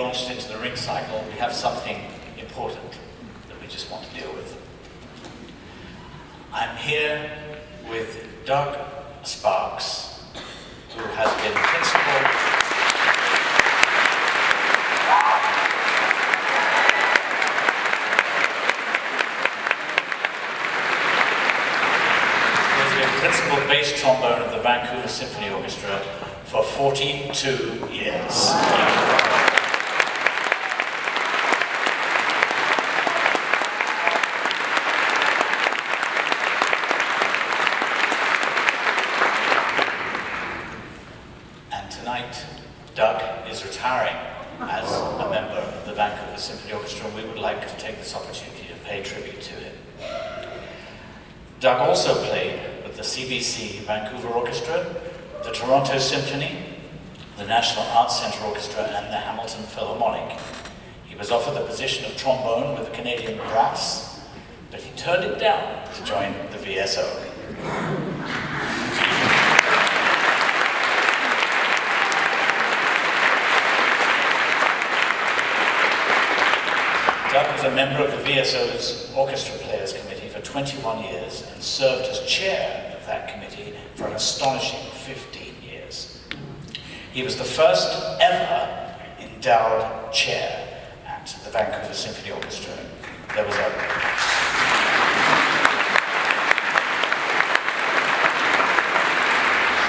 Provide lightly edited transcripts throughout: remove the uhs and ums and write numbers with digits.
launched into the ring cycle, we have something important that we just want to deal with. I'm here with Doug Sparks, who has been principal bass trombone of the Vancouver Symphony Orchestra for 42 years. And tonight, Doug is retiring as a member of the Vancouver Symphony Orchestra, and we would like to take this opportunity to pay tribute to him. Doug also played with the CBC Vancouver Orchestra, the Toronto Symphony, the National Arts Centre Orchestra, and the Hamilton Philharmonic. He was offered the position of trombone with the Canadian Brass, but he turned it down to join the VSO. Doug was a member of the VSO's Orchestra Players Committee for 21 years and served as chair of that committee for an astonishing 15 years. He was the first ever endowed chair at the Vancouver Symphony Orchestra. There was a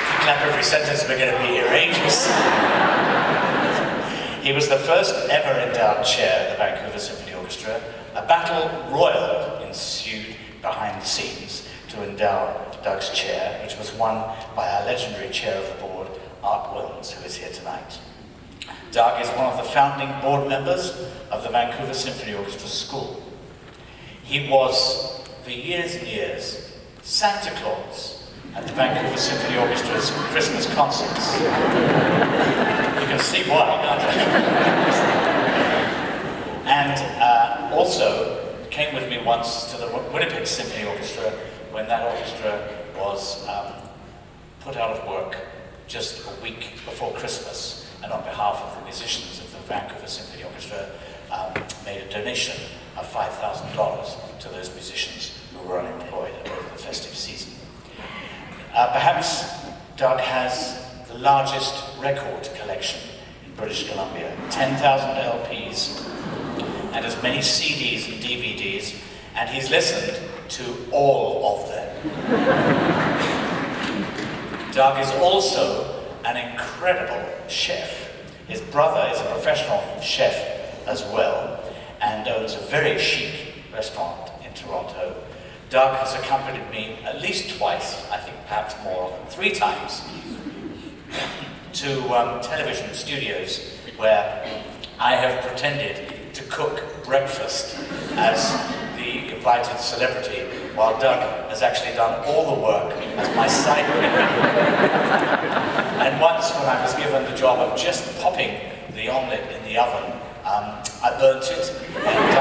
if you clap every sentence, we're going to be here ages. He was the first ever endowed chair of the Vancouver Symphony Orchestra. A battle royal ensued behind the scenes to endow Doug's chair, which was won by our legendary chair of the board, Art Williams, who is here tonight. Doug is one of the founding board members of the Vancouver Symphony Orchestra School. He was, for years and years, Santa Claus at the Vancouver Symphony Orchestra's Christmas concerts. You can see why, can't you? And also came with me once to the Winnipeg Symphony Orchestra when that orchestra was put out of work just a week before Christmas, and on behalf of the musicians of the Vancouver Symphony Orchestra made a donation of $5,000 to those musicians who were unemployed over the festive season. Perhaps Doug has the largest record collection in British Columbia, 10,000 LPs and as many CDs and DVDs, and he's listened to all of them. Doug is also an incredible chef. His brother is a professional chef as well and owns a very chic restaurant in Toronto. Doug has accompanied me at least twice, I think perhaps more, 3 times, to television studios where I have pretended to cook breakfast as the invited celebrity, while Doug has actually done all the work as my sidekick. And once when I was given the job of just popping the omelette in the oven, I burnt it, and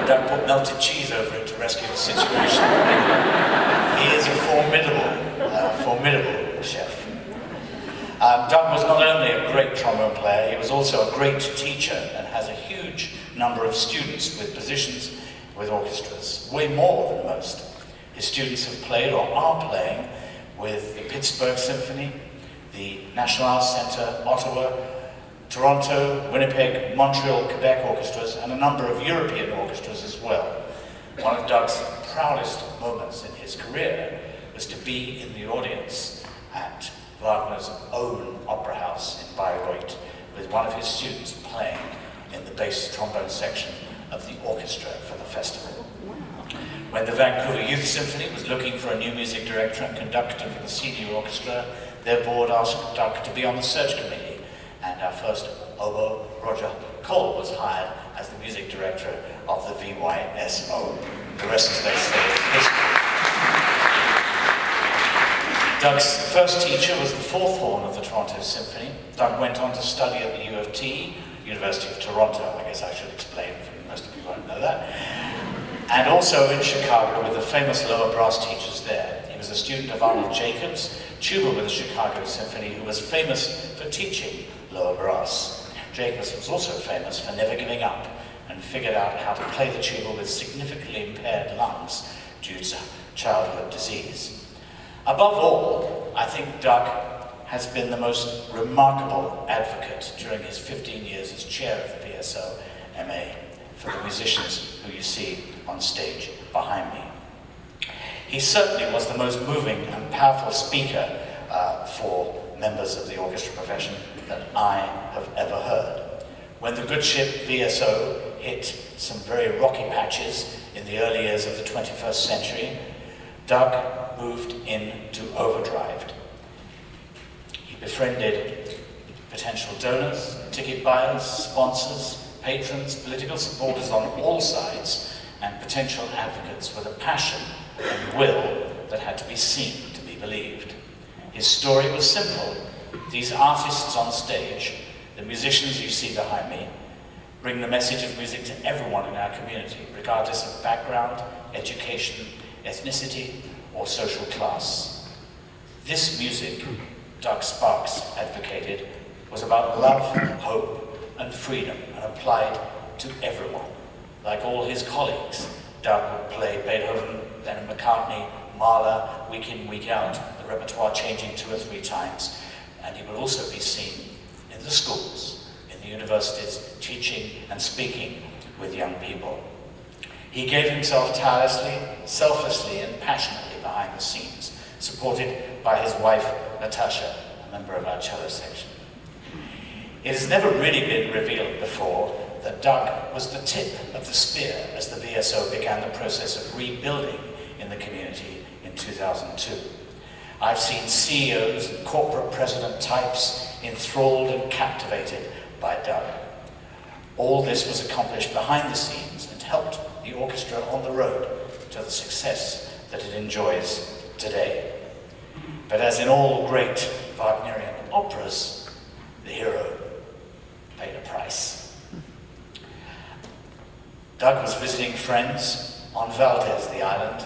Doug put melted cheese over it to rescue the situation. He is a formidable chef. Doug was not only a great trombone player, he was also a great teacher and has a huge number of students with positions with orchestras, way more than most. His students have played or are playing with the Pittsburgh Symphony, the National Arts Centre, Ottawa, Toronto, Winnipeg, Montreal, Quebec orchestras, and a number of European orchestras as well. One of Doug's proudest moments in his career was to be in the audience at Wagner's own opera house in Bayreuth with one of his students playing in the bass trombone section of the orchestra for the festival. When the Vancouver Youth Symphony was looking for a new music director and conductor for the senior orchestra, their board asked Doug to be on the search committee, and our first oboe, Roger Cole, was hired as the music director of the VYSO. The rest, as they say, is history. Doug's first teacher was the fourth horn of the Toronto Symphony. Doug went on to study at the U of T, University of Toronto. I guess I should explain, for most of you won't know that. And also in Chicago with the famous lower brass teachers there. He was a student of Arnold Jacobs, tuba with the Chicago Symphony, who was famous for teaching lower brass. Jacobs was also famous for never giving up and figured out how to play the tuba with significantly impaired lungs due to childhood disease. Above all, I think Doug has been the most remarkable advocate during his 15 years as chair of the VSO MA for the musicians who you see on stage behind me. He certainly was the most moving and powerful speaker for members of the orchestra profession that I have ever heard. When the good ship VSO hit some very rocky patches in the early years of the 21st century, Doug moved into overdrive. He befriended potential donors, ticket buyers, sponsors, patrons, political supporters on all sides, and potential advocates with a passion and will that had to be seen to be believed. His story was simple. These artists on stage, the musicians you see behind me, bring the message of music to everyone in our community, regardless of background, education, ethnicity, or social class. This music, Doug Sparks advocated, was about love, hope, and freedom, and applied to everyone. Like all his colleagues, Doug would play Beethoven, then McCartney, Mahler, week in, week out, the repertoire changing 2 or 3 times, and he would also be seen in the schools, in the universities, teaching and speaking with young people. He gave himself tirelessly, selflessly, and passionately behind the scenes, supported by his wife, Natasha, a member of our cello section. It has never really been revealed before that Doug was the tip of the spear as the VSO began the process of rebuilding in the community in 2002. I've seen CEOs and corporate president types enthralled and captivated by Doug. All this was accomplished behind the scenes and helped the orchestra on the road to the success that it enjoys today. But as in all great Wagnerian operas, the hero paid a price. Doug was visiting friends on Valdez, the island,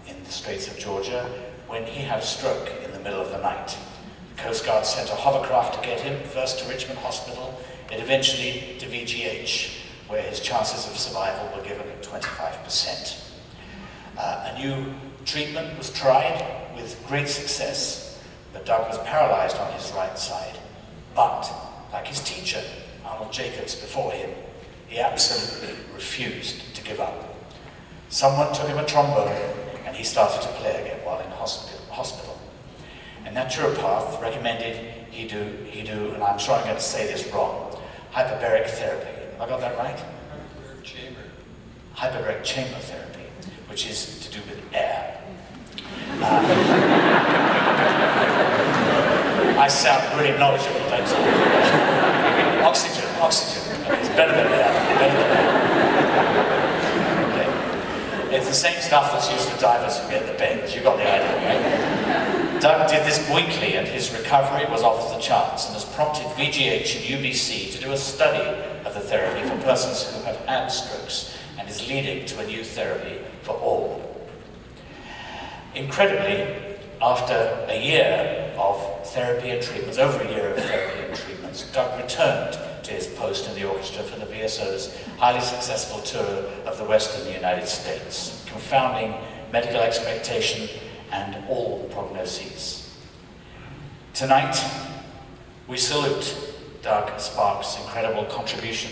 in the Straits of Georgia, when he had a stroke in the middle of the night. The Coast Guard sent a hovercraft to get him, first to Richmond Hospital, and eventually to VGH, where his chances of survival were given at 25%. A new treatment was tried with great success, but Doug was paralyzed on his right side. But, like his teacher, Arnold Jacobs, before him, he absolutely refused to give up. Someone took him a trombone, and he started to play again while in hospital. A naturopath recommended he do, and I'm sure I'm going to say this wrong, hyperbaric therapy. Have I got that right? Hyperbaric chamber. Hyperbaric chamber therapy, which is to do with air. I sound really knowledgeable, don't I? Oxygen. It's better than air, Okay. It's the same stuff that's used for divers who get the bends. You got the idea, right? Doug did this weekly, and his recovery was off the charts, and has prompted VGH and UBC to do a study of the therapy for persons who have had strokes, and is leading to a new therapy for all. Incredibly, after a year of therapy and treatments, over a year of therapy and treatments, Doug returned to his post in the orchestra for the VSO's highly successful tour of the Western United States, confounding medical expectation and all prognoses. Tonight, we salute Doug Sparks' incredible contribution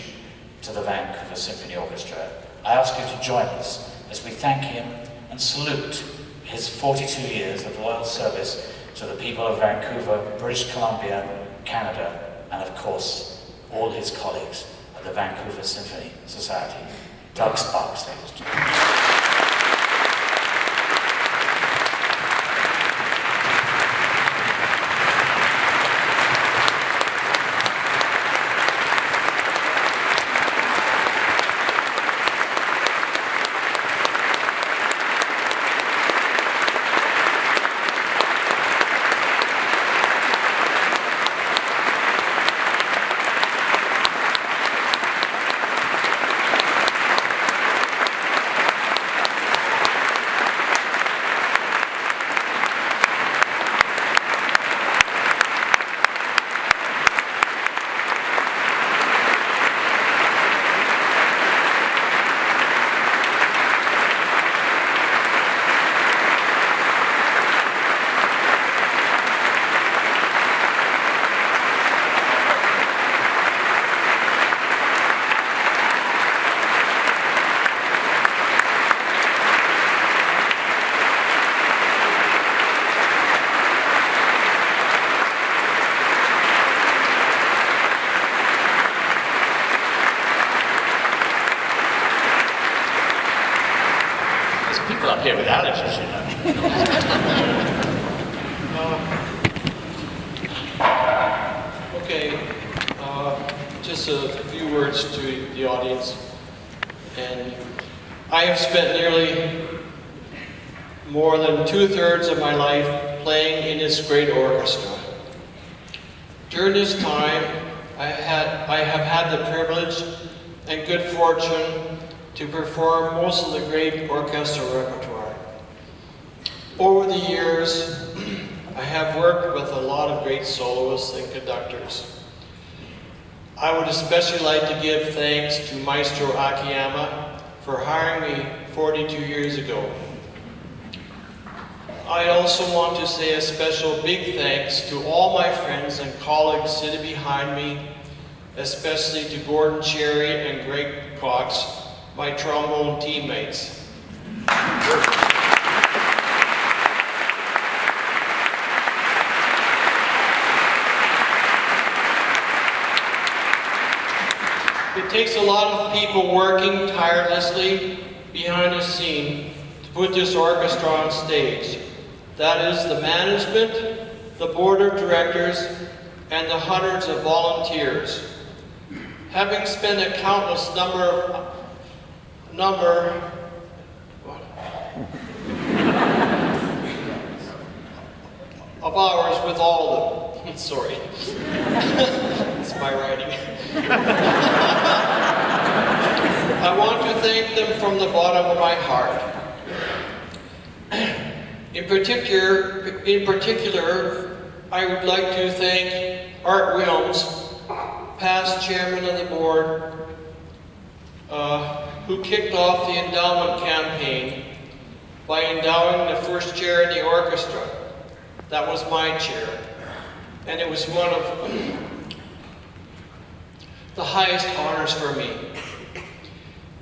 to the Vancouver Symphony Orchestra. I ask you to join us as we thank him and salute his 42 years of loyal service to the people of Vancouver, British Columbia, Canada, and of course, all his colleagues at the Vancouver Symphony Society. Doug Sparks, ladies and gentlemen. people up here with allergies, you know. Okay, just a few words to the audience. And I have spent nearly more than 2/3 of my life playing in this great orchestra. During this time, I have had the privilege and good fortune to perform most of the great orchestral repertoire. Over the years, I have worked with a lot of great soloists and conductors. I would especially like to give thanks to Maestro Akiyama for hiring me 42 years ago. I also want to say a special big thanks to all my friends and colleagues sitting behind me, especially to Gordon Cherry and Greg Cox, my trombone teammates. It takes a lot of people working tirelessly behind the scene to put this orchestra on stage. That is the management, the board of directors, and the hundreds of volunteers. Having spent a countless number of hours with all of them. Sorry. It's my writing. I want to thank them from the bottom of my heart. In particular, I would like to thank Art Wilms, past chairman of the board, who kicked off the endowment campaign by endowing the first chair in the orchestra. That was my chair, and it was one of the highest honors for me.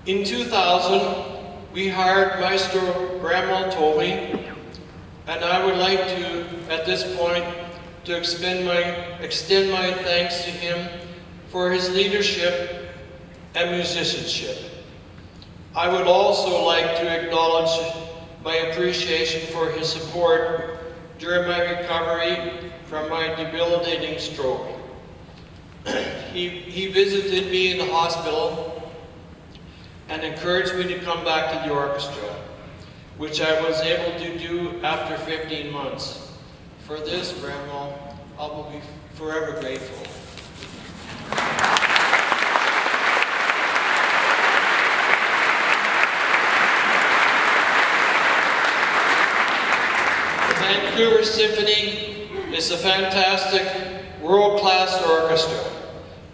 In 2000, we hired Maestro Bramwell Tovey, and I would like to, at this point, to extend my thanks to him for his leadership and musicianship. I would also like to acknowledge my appreciation for his support during my recovery from my debilitating stroke. He visited me in the hospital and encouraged me to come back to the orchestra, which I was able to do after 15 months. For this, Bramwell, I will be forever grateful. The Vancouver Symphony is a fantastic, world-class orchestra.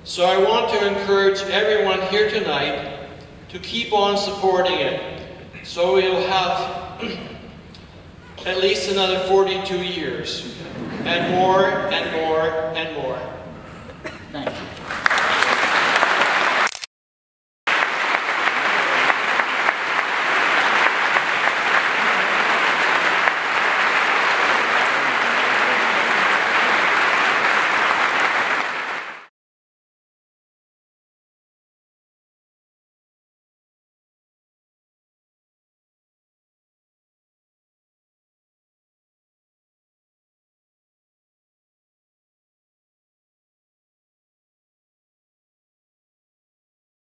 So I want to encourage everyone here tonight to keep on supporting it, so we'll have at least another 42 years, and more and more and more. Thank you.